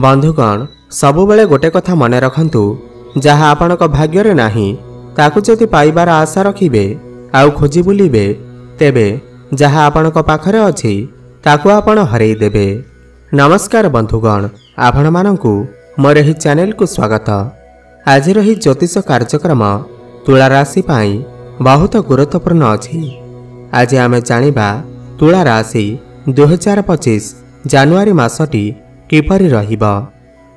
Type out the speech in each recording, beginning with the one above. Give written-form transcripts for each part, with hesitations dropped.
बंधुगण सबुबले गोटे कथा मन रखंतु जहाँ आपणक भाग्ୟରେ नाही ताकू जदि पाइबार आशा रखिबे आउ खोजी बुलिबे तेबे जहाँ आपणक पाखरे अछि ताकू आपण हरेई देबे। नमस्कार बंधुगण आपण मानंकु मोर एही चैनल को स्वागत। आज रही ज्योतिष कार्यक्रम तुला राशि पाई बहुत गुरुत्वपूर्ण अछि। आज आमे जानिबा तुला राशि 2025 जानुआरी मासटी किपरि रहिबा।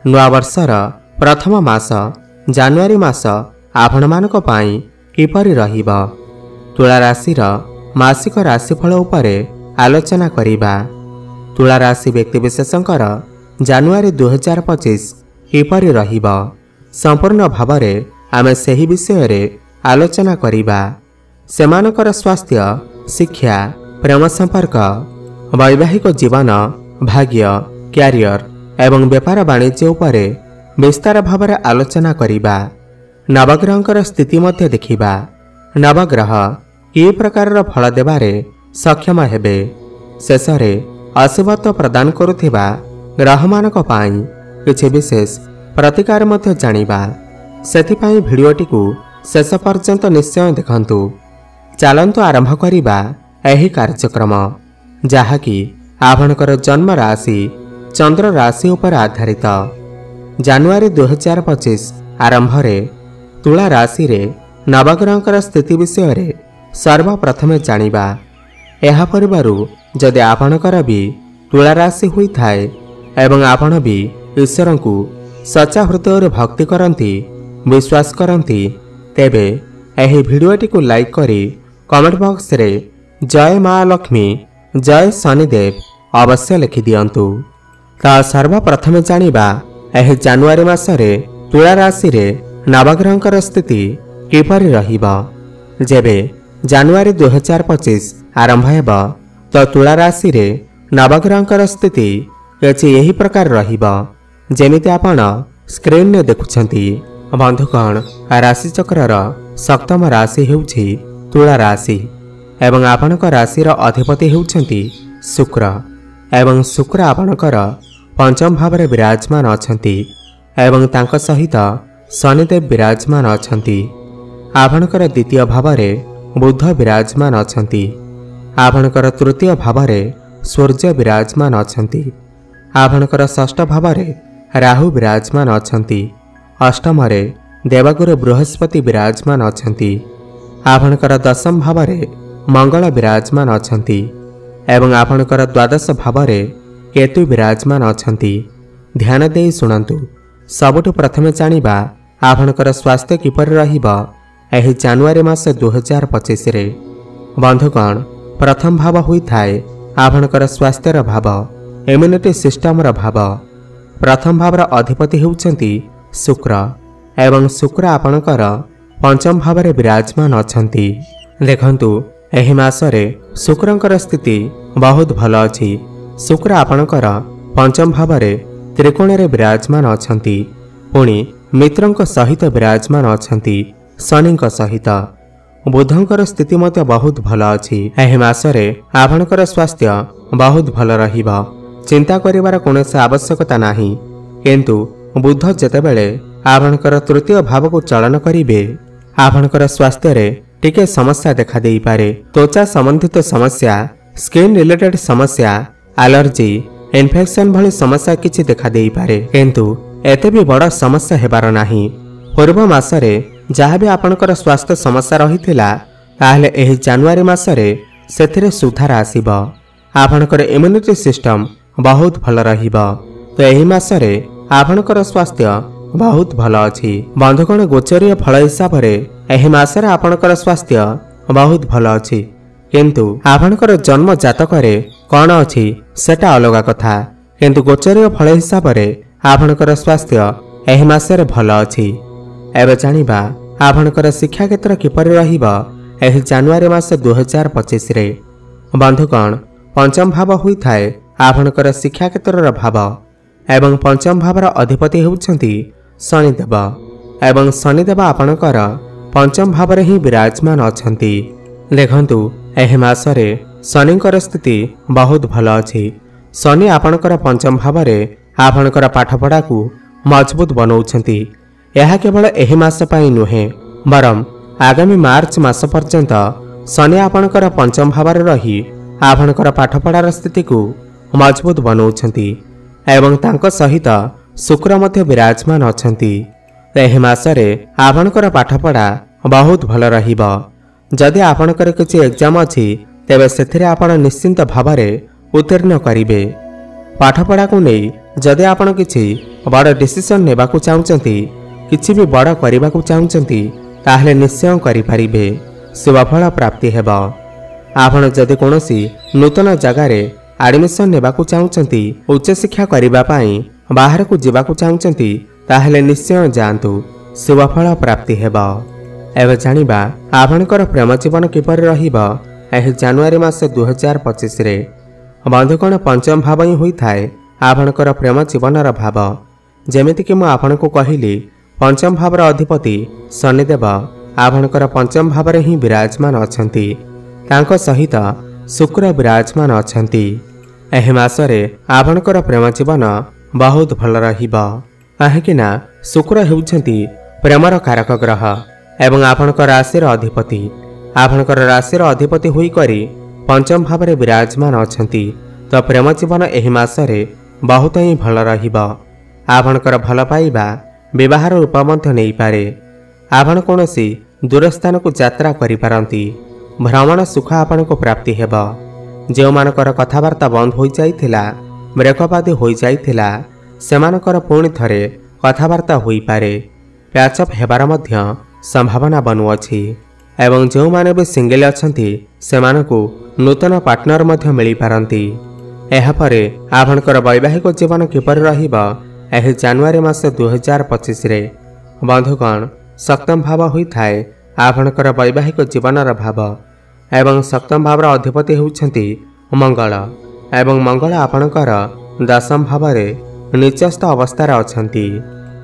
नुआ वर्षर प्रथम मास जानुआरी मास आपण मानक पाई किपरि रहिबा। तुला राशिर मासिक राशिफल उपरे आलोचना करिबा। तुला राशि व्यक्तिविशेषंकर जानुआरी 2025 किपरि रहिबा संपूर्ण भावरे आमे सेही विषय रे आलोचना करिबा। सेमानकर स्वास्थ्य, शिक्षा, प्रेम संपर्क, वैवाहिक जीवन, भाग्य, क्यारियर एवं व्यापार वाणिज्य उपरे विस्तार भावरे आलोचना करिबा। नवग्रहंकर स्थिति मध्य देखिबा। नवग्रह कि प्रकार फल देबारे सक्षम हेबे। शेषरे अशुभत्व प्रदान करुथिबा ग्रहमानक पाई किछि विशेष प्रतिकार मध्य जानिबा। सेथिपाई भिडियोटी को शेष पर्यंत निश्चय देखंतु। चलंतु आरंभ करिबा एही कार्यक्रम जहाँकि आपणकर जन्म राशि चंद्र राशि उपर आधारित। जानुआरी 2025 आरंभ रे तुला राशि रे नवग्रहंकर स्थिति विषय रे सर्वप्रथमे जानिबा। एहा परिबारु जदि आपणकर भी तुला राशि हुई थाए एवं आपण भी ईश्वर को सच्चा हृदय भक्ति करती विश्वास करती तेबे एही भिडियोटी को लाइक करी कमेंट बॉक्स रे जय मां लक्ष्मी जय शनिदेव अवश्य लिखि दियंतु। ता सर्वप्रथमे जानिबा एही जानुआरी मासरे तुला राशि रे नवग्रहंकर स्थिति किपरि रहिबा। जेबे जानुआरी 2025 आरंभ हेबा तो तुला राशि रे नवग्रहंकर स्थिति किछि एही प्रकार रहिबा जेमिति आपण स्क्रीन ने देखुछंती। बंधुगण राशि चक्रर सप्तम राशि हेउछि तुला राशि एवं आपणक राशिर अधिपति हेउछंती शुक्र एवं शुक्र आपणकर पंचम भावरे विराजमान अछंती एवं तांक सहित शनिदेव विराजमान अछंती। आपणकर द्वितीय भावरे बुध विराजमान अछंती। आपणकर तृतीय भावरे सूर्य विराजमान अछंती। आपणकर षष्ठ भावरे राहु विराजमान अछंती। अष्टम रे देवगुरु बृहस्पति विराजमान अछंती। आपणकर दशम भावरे मंगल विराजमान अछंती एवं आपणकर द्वादश भावरे केतु विराजमान अछंती। ध्यान देई सुनंतु। सबुठु प्रथमे जानिबा आपणकर स्वास्थ्य किपरि रहिबा एही जानुआरी मास 2025 रे। बंधुगण प्रथम भाव हुई थाए आपणकर स्वास्थ्यर भाव, इम्यूनिटी सिस्टम रा भाव। प्रथम भावर अधिपति हेउछंती शुक्र एवं शुक्र आपणकर पंचम भावरे विराजमान अछंती। देखंतु एही मासरे शुक्रंकर स्थिति बहुत भल अछि। शुक्र आपणकर पंचम भावरे त्रिकोण रे विराजमान अछंती। पुणी मित्रंक सहित विराजमान अछंती शनिंक सहित। बुधंकर स्थिति मते बहुत भल अछि। एही मासरे आपणकर स्वास्थ्य बहुत भल रहिबा। चिंता करिवार कोनोसी आवश्यकता नाही। किंतु बुध जेतेबेले आपणकर तृतीय भाव को चलन करिवे आपणकर स्वास्थ्य रे टिके समस्या देखा देई पारे। त्वचा संबंधित समस्या, स्किन रिलेटेड समस्या, एलर्जी, इन्फेक्शन भली समस्या किछि देखा देई पारे। किंतु एते भी बड़ समस्या हेबार नाही। पूर्व मासरे जहाँ भी आपणकर स्वास्थ्य समस्या रहिथिला ताहले एही जानुआरी मासरे सेथिरे सुधार आसीबा। आपणकर इम्यूनिटी सिस्टम बहुत भल रहिबा। तो एही मासरे आपणकर स्वास्थ्य बहुत भल अछि। बंधुगण गोचरीय फल हिसाब रे एही मासरे आपणकर स्वास्थ्य बहुत भल अछि। किंतु आपणकर जन्म जातक रे कोन अछि सेटा अलगा कथा। किंतु गोचरीय फल हिसाब रे आपणकर स्वास्थ्य एही मासरे भल अछि। एबे जानिबा आपणकर शिक्षा क्षेत्र किपरि रहिबा एही जानुआरी मास 2025 रे। बंधुगण पंचम भाव हुई थाए आपणकर शिक्षा क्षेत्रर भाव एवं पंचम भावर अधिपति हेउछंती शनिदेव एवं शनिदेव आपणकर पंचम भावरे ही विराजमान अछंती। देखंतु एही मासरे शनिंकर स्थिति बहुत भल अछि। शनि आपणकर पंचम भावरे आपणकर पाठपढ़ा को मजबूत बनाउछंती। यह केवल एही मास पई नुहे बरम आगामी मार्च मास पर्यंत शनि आपणकर पंचम भाव रही आपणकर पाठपढ़ार स्थिति को मजबूत बनाउछंती एवं तांको सहित शुक्र मध्य विराजमान अछंती। एही मासरे आपणकर पाठपढ़ा बहुत भल रहिबो। जदि आपणकर किछि एग्जाम अछि तेबे सेथिरे आपण निश्चिंत भावरे उत्तीर्ण करिवे। पाठपढ़ा को नहीं जदि आपण किछि बड़ डिसीजन नेबाकू चाहुचंती किछि भी बड़ करिबाकू चाहुचंती ताहले निश्चय करि परिबे। शुभफल प्राप्ति हेबो। आपण जदि कोनोसी नूतन जगार एडमिशन नेबाकू चाहुचंती उच्च शिक्षा करिबा पई बाहर को जीवाकू चाहुचंती ताहले निश्चय जांतु। शुभफल प्राप्ति हेबो। एबे जानिबा आपणकर प्रेम जीवन किपर रहिबो एही जनवरी मास 2025 रे। बंधुगण पंचम भाव ही होई थाए आपणकर प्रेम जीवनर भाव। जेमिति कि मु आपनको कहिली पंचम भावर अधिपति शनिदेव आपणकर पंचम भाव ही विराजमान अछंती। तांको सहित शुक्र विराजमान अछंती। एही मासरे आपणकर प्रेम जीवन बहुत भल रहिबो। काहेकिना शुक्र हेउछंती प्रेमर कारक ग्रह एवं आपणकर राशिर अधिपति। आपणकर राशिर अधिपति होई करी पंचम भाव विराजमान अछंती तो प्रेम जीवन एही मासरे बहुत ही भल रहिबो। आपणकर भल पाइबा विवाहर रूप मध्य नहीं पारे। आपण कोनोसी दूर स्थान को यात्रा करि पारंती। भ्रमण सुख आपण को प्राप्ति हेबो। जो मानकर कथावार्ता बंद हो जाइथिला ब्रेकअप आदि हो जाइथिला सेमानकर पुणी थरे कथावार्ता होई पारे। प्याचअप हेबार मध्य संभावना बनुअछि एवं जो माने भी सिंगल अछंती सेमानकु नूतन पार्टनर मध्य मिली पारंती। एहा परे आपणकर वैवाहिक जीवन किपर रहिबो एही जनवरी मास 2025 रे। बंधुगण सप्तम भाव होई थाए आपणकर वैवाहिक जीवनर भाव एवं सप्तम भावर अधिपति होउछंती मंगल एवं मंगल आपणकर दशम भाव नीचस्थ अवस्था अछंती।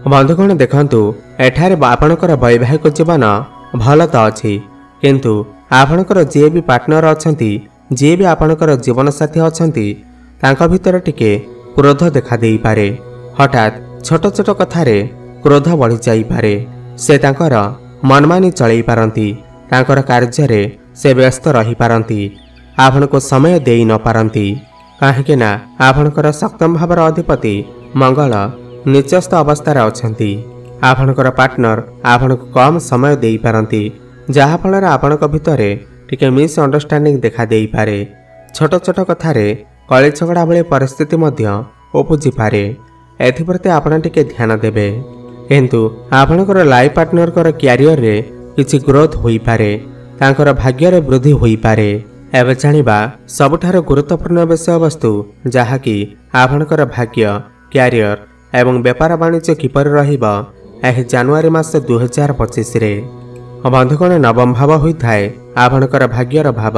बंधुगण देखंतु एठारे आपणकर वैवाहिक जीवन भल तो अच्छी किंतु आपणकर जे भी पार्टनर अछंती जे भी आपणकर जीवन साथी अछंती तांका भितर टिके क्रोध देखा देई पारे। हठात छोट छोट कथारे क्रोध बढ़ी जाई पारे। से तांकर मनमानी चलई पारंती। तांकर कार्य से व्यस्त रही पारंती। आपनको समय देई न पारंती। काहेकिना आपणकर सप्तम भावर अधिपति मंगल नीचस्थ अवस्था अछंती। आपणकर पार्टनर आपनको कम समय देई पारंती जहा फल आपणक भितरे टिके मिस अंडरस्टैंडिंग देखा देई पारे। छोट छोट कथारे कଳି झगड़ा भली परिस्थिति मध्य उपजी पारे। एथिप्रति आपण टिके ध्यान देबे। किंतु आपणकर लाइफ पार्टनर क्यारियर रे किछि ग्रोथ होई पारे। तांकर भाग्य रे वृद्धि होई पारे। एबे जानिबा सबठार गुरुत्वपूर्ण विषय वस्तु जहाँकि आपणकर भाग्य क्यारियर एवं व्यापार वाणिज्य किपर रहिबो एही जनवरी मास 2025 रे। बंधुगण नवम भाव होई थाए आपणकर भाग्यर भाव।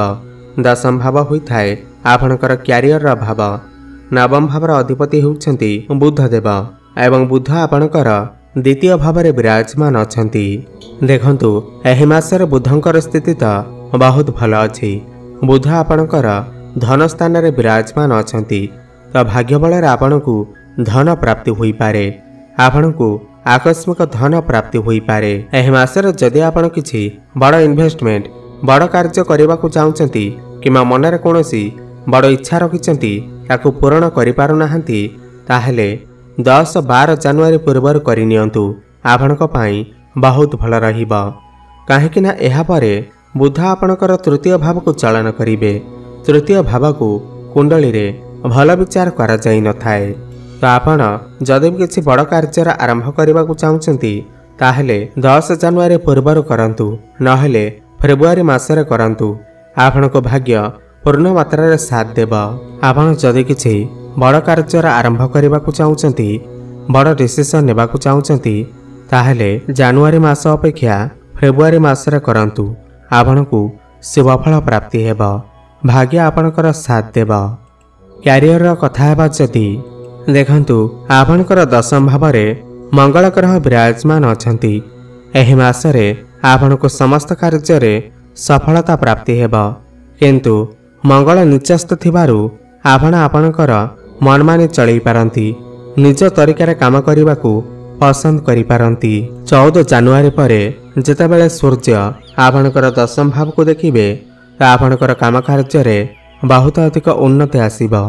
दशम भाव होई थाए आपणकर क्यारियर भाव। नवम भावर अधिपति होउछंती बुधदेव एवं बुध आपणकर द्वितीय भाव विराजमान अछंती। देखंतु एही मासर बुधंकर स्थिति तो बहुत भल अछि। बुध आपणकर धन स्थान रे विराजमान अछंती तो भाग्य बल आपणकु धन प्राप्ति होई पारे। आपणकु आकस्मिक धन प्राप्ति होई पारे। एही मासर जदि आपण किछि बड़ इन्वेस्टमेंट बड़ कार्य करबाकू चाहुचंती किमा मनरे कोनोसी बड़ इच्छा रखिचंती ताकू पूर्ण करि पारु नाहंती ताहेले 10-12 जनवरी पूर्वर करिनियंतु। आपणक पई बहुत भल रहिबो। काहेकिना एहा परे बुध आपणकर तृतीय भाव को चलन करिवे। तृतीय भाव को कुंडली रे भल विचार करा जाई न थाए। तो आपण जदि किसी बड़ कार्य आरंभ करने को चाहते ताहले 10 जनवरी पूर्वर करंतु नहेले फेब्रुआरी मासरे करंतु। आपण को भाग्य पूर्ण मात्रा रे साथ देव। आपण जदि किसी बड़ कार्य आरंभ करने को चाहते बड़ डिसीजन नेबा को चाहते ताहले जनवरी मास अपेक्षा फेब्रुआरी मासरे करंतु। आपण को शुभफल प्राप्ति हेब। भाग्य आपणकर साथ देव। क्यारियर कथा हेबा जदि देखंतु आपणकर दशम भावरे मंगल ग्रह विराजमान अछंती। एही मासरे आपणको समस्त कार्य सफलता प्राप्ति हेब। किंतु मंगल नीचस्थ थिबारु आपण आपणकर मनमानी चलई पारंती। निज तरीकार काम करने को पसंद करिपारंती। 14 जानुआरी परे जेतेबेले सूर्य आपणकर दशम भाव को देखिबे आपणकर काम कार्य बहुत अधिक उन्नति आसीबो।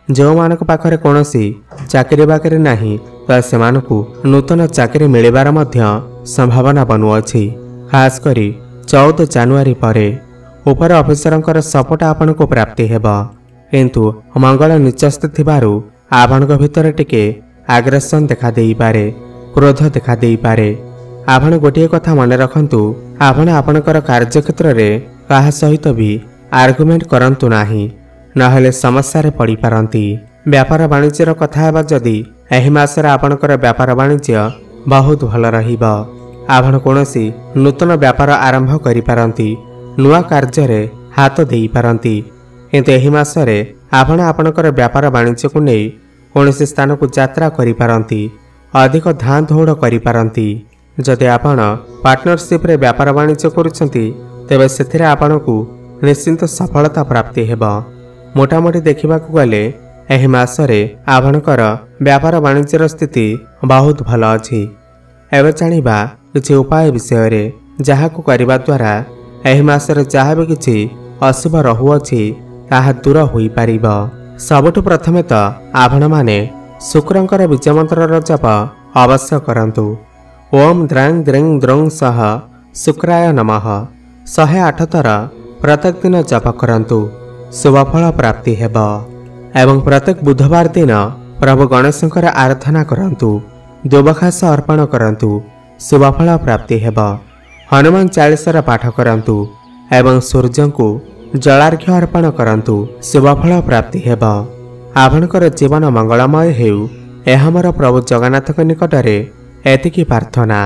जो मानक पाखरे कोनोसी चाकरी बाकरी नाही तो सेमानकु नूतन चाकरी मिलिबार मध्य संभावना बनुअछि। खास करी 14 जानुआरी परे उपर अफिसरंकर सपोर्ट आपनको प्राप्ति हेबो। किंतु मंगल निचस्थ थिबारु आपणक भितर टिके आग्रेसन देखा देई पारे, क्रोध देखा देई पारे। आपण गोटे कथा मन रखंतु, आपण आपणकर कार्यक्षेत्र रे काहा सहित भी आर्गुमेंट करंतु नाही, नहले समस्या रे पड़ी पारंती। व्यापार वाणिज्यर कथा हेबा जदी एही मासरे आपणकर व्यापार वाणिज्य बहुत भल रहिबो। आपण कोनोसी नूतन व्यापार आरंभ करि पारंती, नुआ कार्य रे हाथ देई पारंती। किंतु एही मासरे आपण आपणकर व्यापार वाणिज्य को नै कोनोसी स्थान को यात्रा करि पारंती, अधिक धान दौड़ करि पारंती। जदि आपण पार्टनरशिप रे व्यापार वाणिज्य करुछंती तेबे सेथिरे आपणकु निश्चिंत सफलता प्राप्ति हेबो। मोटामोटी देखा गले एही मासरे आपणकर व्यापार वाणिज्यर स्थिति बहुत भल अछि। एबे जानिबा किछि उपाय विषय रे जाहाकु करिबा द्वारा एही मासरे जहा भी किछि अशुभ रहुअछि ताहा दूर होई पारिबो। सबुठु प्रथमे तो आपण माने शुक्रंकर बीज मंत्रर जप अवश्य करंतु। ओम द्रांग द्रिंग द्रौं सह शुक्राय नमः 108 थर प्रत्येक दिन जप करंतु, शुभफल प्राप्ति हेबो। एवं प्रत्येक बुधवार दिन प्रभु गणेशंकर आराधना करंतु, दुबखास अर्पण करंतु, शुभफल प्राप्ति हेबो। हनुमान चालीसार पाठ करंतु एवं सूर्य को जलार्घ्य अर्पण करंतु, शुभफल प्राप्ति हेबो। आपणकर जीवन मंगलमय हेउ एहा मोर प्रभु जगन्नाथ निकटरे एतिकी प्रार्थना।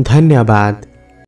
धन्यवाद।